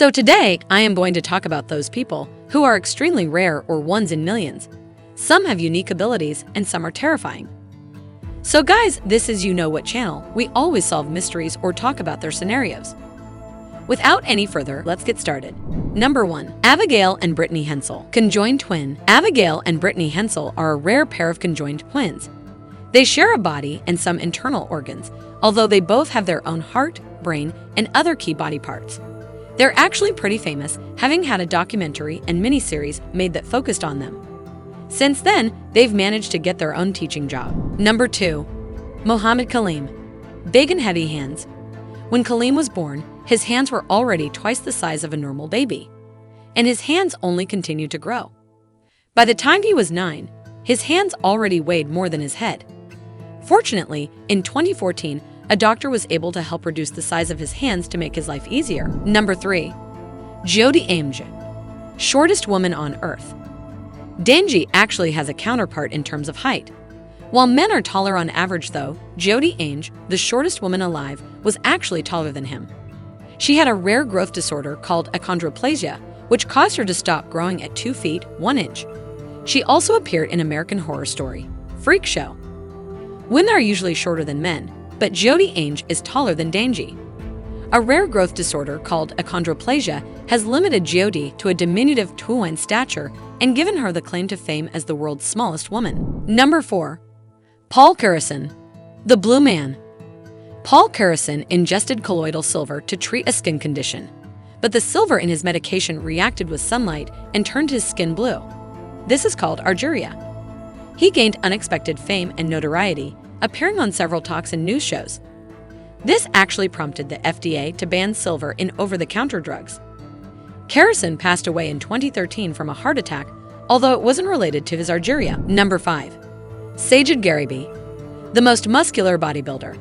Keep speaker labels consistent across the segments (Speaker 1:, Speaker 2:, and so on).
Speaker 1: So today, I am going to talk about those people who are extremely rare or ones in millions. Some have unique abilities and some are terrifying. So guys, this is You Know What channel. We always solve mysteries or talk about their scenarios. Without any further, let's get started. Number 1. Abigail and Brittany Hensel. Conjoined twin. Abigail and Brittany Hensel are a rare pair of conjoined twins. They share a body and some internal organs, although they both have their own heart, brain, and other key body parts. They're actually pretty famous, having had a documentary and miniseries made that focused on them. Since then, they've managed to get their own teaching job. Number 2. Mohammed Kaleem. Big and heavy hands. When Kaleem was born, his hands were already twice the size of a normal baby, and his hands only continued to grow. By the time he was 9, his hands already weighed more than his head. Fortunately, in 2014, a doctor was able to help reduce the size of his hands to make his life easier. Number 3. Jody Angel. Shortest woman on earth. Danji actually has a counterpart in terms of height. While men are taller on average though, Jody Angel, the shortest woman alive, was actually taller than him. She had a rare growth disorder called achondroplasia, which caused her to stop growing at 2 feet, 1 inch. She also appeared in American Horror Story, Freak Show. Women are usually shorter than men, but Jody Angel is taller than Danji. A rare growth disorder called achondroplasia has limited Jody to a diminutive 2'1" stature and given her the claim to fame as the world's smallest woman. Number 4. Paul Carson, the Blue Man. Paul Carson ingested colloidal silver to treat a skin condition, but the silver in his medication reacted with sunlight and turned his skin blue. This is called argyria. He gained unexpected fame and notoriety, appearing on several talks and news shows. This actually prompted the FDA to ban silver in over-the-counter drugs. Carson passed away in 2013 from a heart attack, although it wasn't related to his argyria. Number 5. Sajid Garibi, the most muscular bodybuilder.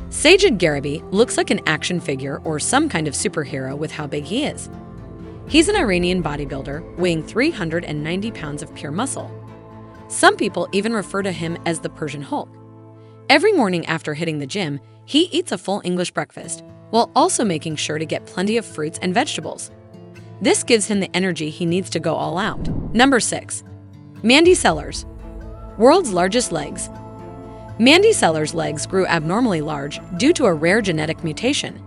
Speaker 1: Sajid Garibi looks like an action figure or some kind of superhero with how big he is. He's an Iranian bodybuilder weighing 390 pounds of pure muscle. Some people even refer to him as the Persian Hulk. Every morning after hitting the gym, he eats a full English breakfast, while also making sure to get plenty of fruits and vegetables. This gives him the energy he needs to go all out. Number 6. Mandy Sellers. World's largest legs. Mandy Sellers' legs grew abnormally large due to a rare genetic mutation.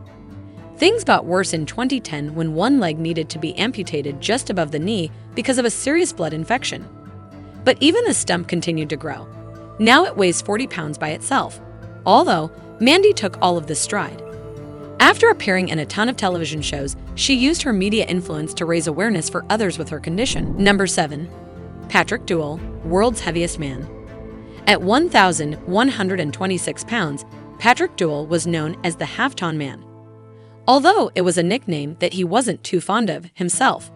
Speaker 1: Things got worse in 2010 when one leg needed to be amputated just above the knee because of a serious blood infection. But even the stump continued to grow. Now it weighs 40 pounds by itself, although Mandy took all of this stride. After appearing in a ton of television shows, she used her media influence to raise awareness for others with her condition. Number 7. Patrick Duell, world's heaviest man. At 1,126 pounds, Patrick Duell was known as the half-ton man, although it was a nickname that he wasn't too fond of himself.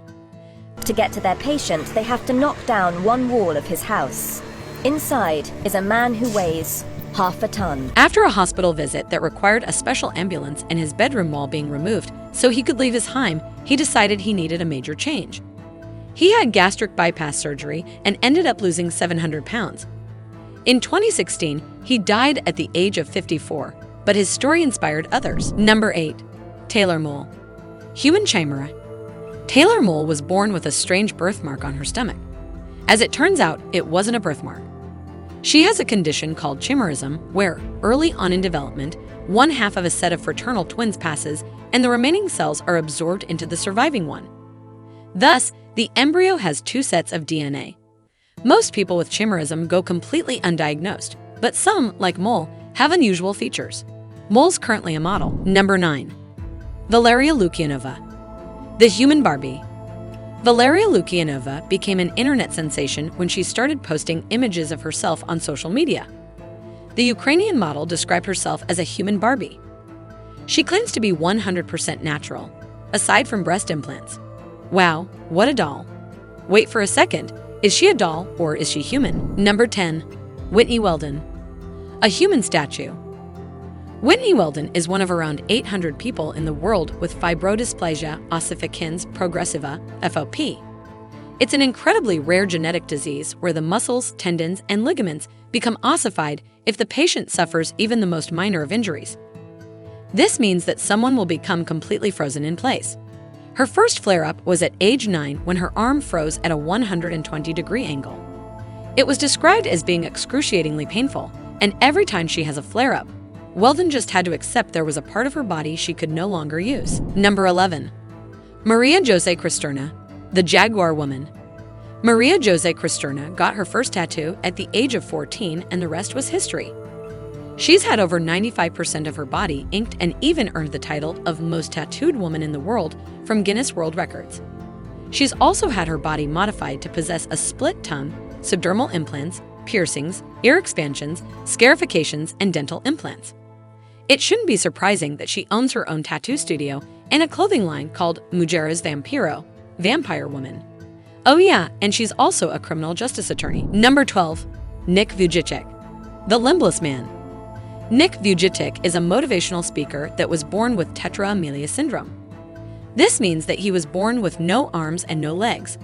Speaker 2: To get to their patient, they have to knock down one wall of his house. Inside is a man who weighs half a ton.
Speaker 1: After a hospital visit that required a special ambulance and his bedroom wall being removed so he could leave his home, he decided he needed a major change. He had gastric bypass surgery and ended up losing 700 pounds. In 2016, he died at the age of 54, but his story inspired others. Number 8. Taylor Mole. Human chimera. Taylor Mole was born with a strange birthmark on her stomach. As it turns out, it wasn't a birthmark. She has a condition called chimerism, where, early on in development, one half of a set of fraternal twins passes and the remaining cells are absorbed into the surviving one. Thus, the embryo has 2 sets of DNA. Most people with chimerism go completely undiagnosed, but some, like Mole, have unusual features. Mole's currently a model. Number 9. Valeria Lucianova, the human Barbie. Valeria Lucianova became an internet sensation when she started posting images of herself on social media. The Ukrainian model described herself as a human Barbie. She claims to be 100% natural, aside from breast implants. Wow, what a doll. Wait for a second, is she a doll or is she human? Number 10. Whitney Weldon, a human statue. Whitney Weldon is one of around 800 people in the world with fibrodysplasia ossificans progressiva, FOP. It's an incredibly rare genetic disease where the muscles, tendons, and ligaments become ossified if the patient suffers even the most minor of injuries. This means that someone will become completely frozen in place. Her first flare-up was at age 9 when her arm froze at a 120-degree angle. It was described as being excruciatingly painful, and every time she has a flare-up, Weldon just had to accept there was a part of her body she could no longer use. Number 11. Maria Josecristerna, the Jaguar woman. Maria Josecristerna got her first tattoo at the age of 14, and the rest was history. She's had over 95% of her body inked and even earned the title of most tattooed woman in the world from Guinness World Records. She's also had her body modified to possess a split tongue, subdermal implants, piercings, ear expansions, scarifications, and dental implants. It shouldn't be surprising that she owns her own tattoo studio and a clothing line called Mujeres Vampiro, Vampire Woman. Oh yeah, and she's also a criminal justice attorney. Number 12. Nick Vujicic, the limbless man. Nick Vujicic is a motivational speaker that was born with tetra amelia syndrome. This means that he was born with no arms and no legs.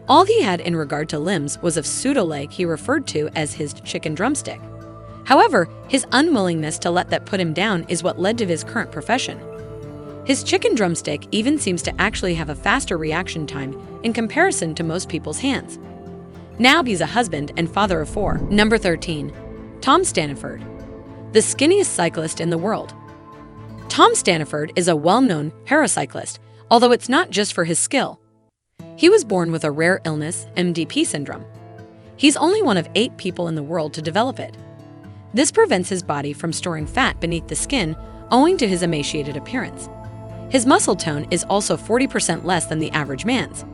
Speaker 1: All he had in regard to limbs was a pseudo-leg he referred to as his chicken drumstick. However, his unwillingness to let that put him down is what led to his current profession. His chicken drumstick even seems to actually have a faster reaction time in comparison to most people's hands. Now he's a husband and father of 4. Number 13. Tom Stanford, the skinniest cyclist in the world. Tom Stanford is a well-known paracyclist, although it's not just for his skill. He was born with a rare illness, MDP syndrome. He's only one of 8 people in the world to develop it. This prevents his body from storing fat beneath the skin, owing to his emaciated appearance. His muscle tone is also 40% less than the average man's.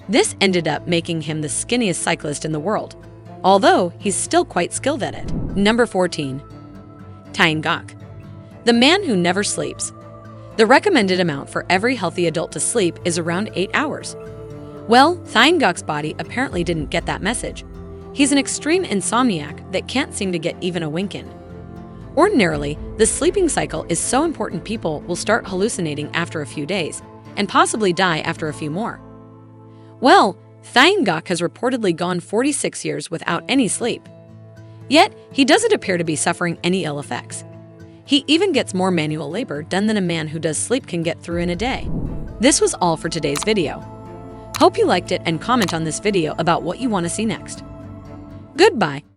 Speaker 1: This ended up making him the skinniest cyclist in the world, although he's still quite skilled at it. Number 14. Tyne Gok, the man who never sleeps. The recommended amount for every healthy adult to sleep is around 8 hours. Well, Tyne Gok's body apparently didn't get that message. He's an extreme insomniac that can't seem to get even a wink in. Ordinarily, the sleeping cycle is so important people will start hallucinating after a few days, and possibly die after a few more. Well, Tyne Gok has reportedly gone 46 years without any sleep. Yet, he doesn't appear to be suffering any ill effects. He even gets more manual labor done than a man who does sleep can get through in a day. This was all for today's video. Hope you liked it and comment on this video about what you want to see next. Goodbye.